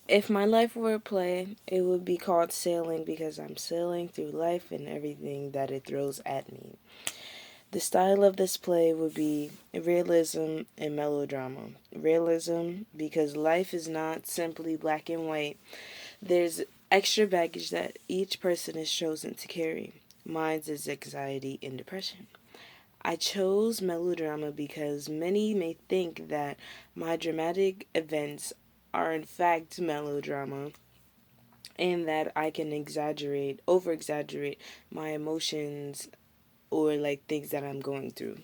If my life were a play, it would be called Sailing because I'm sailing through life and everything that it throws at me. The style of this play would be realism and melodrama. Realism because life is not simply black and white. There's extra baggage that each person is chosen to carry. Mine is anxiety and depression. I chose melodrama because many may think that my dramatic events are in fact melodrama and that I can over exaggerate my emotions or like things that I'm going through.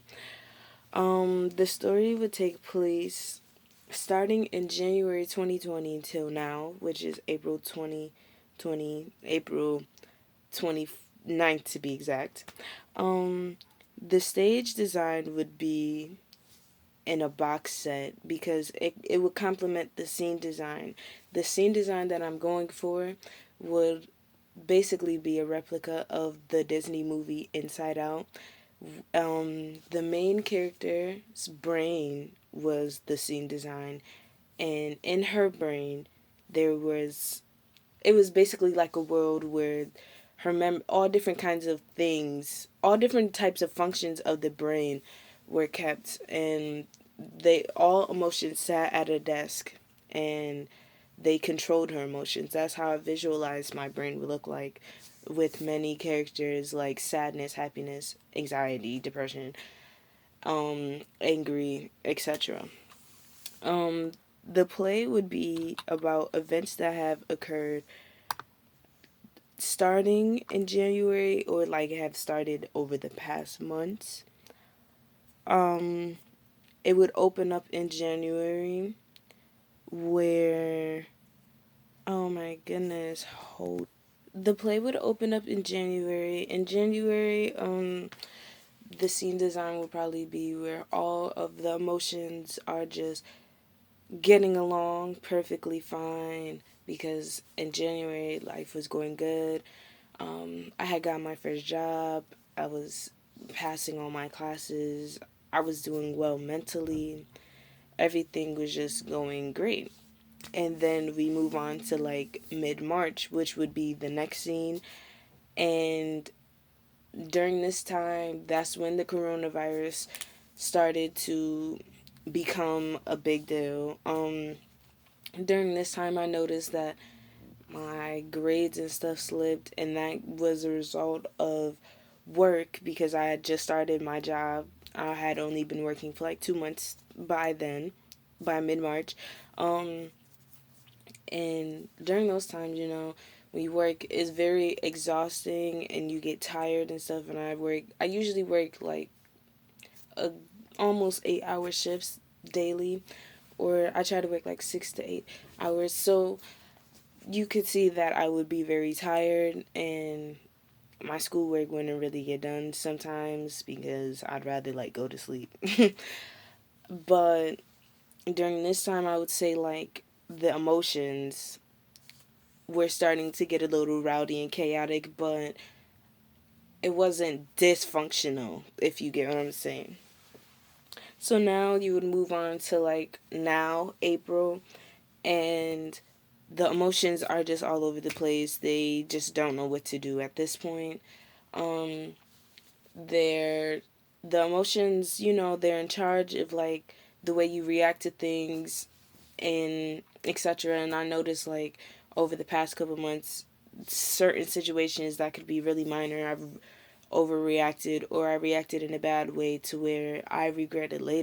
The story would take place starting in January 2020 till now, which is April 2020, April 29th to be exact. Um, the stage design would be in a box set because it would complement the scene design. The scene design that I'm going for would basically be a replica of the Disney movie Inside Out. The main character's brain was the scene design, and in her brain, there was it was basically like a world where all different kinds of things, all different types of functions of the brain were kept, and they all emotions sat at a desk, and they controlled her emotions. That's how I visualized my brain would look like, with many characters like sadness, happiness, anxiety, depression, angry, etc. The play would be about events that have occurred starting in January or like have started over the past months. Um, it would open up in January where, oh my goodness, hold. The play would open up in January. In January, the scene design would probably be where all of the emotions are just getting along perfectly fine because in January life was going good. I had got my first job. I was passing all my classes. I was doing well mentally. Everything was just going great. And then we move on to like mid March, which would be the next scene. And during this time, that's when the coronavirus started to become a big deal. During this time, I noticed that my grades and stuff slipped, and that was a result of work because I had just started my job. I had only been working for like 2 months by then, by mid March. Um, and during those times, when you work, it's very exhausting and you get tired and stuff. And I usually work like a, almost 8 hour shifts daily, or I try to work like 6 to 8 hours. So you could see that I would be very tired and my schoolwork wouldn't really get done sometimes because I'd rather like go to sleep. But during this time, I would say like the emotions were starting to get a little rowdy and chaotic, but it wasn't dysfunctional, if you get what I'm saying. So now you would move on to like now, April, and the emotions are just all over the place. They just don't know what to do at this point. Um, they're the emotions, they're in charge of like the way you react to things and etc. And I noticed like over the past couple months, certain situations that could be really minor, I've overreacted or I reacted in a bad way to where I regret it later.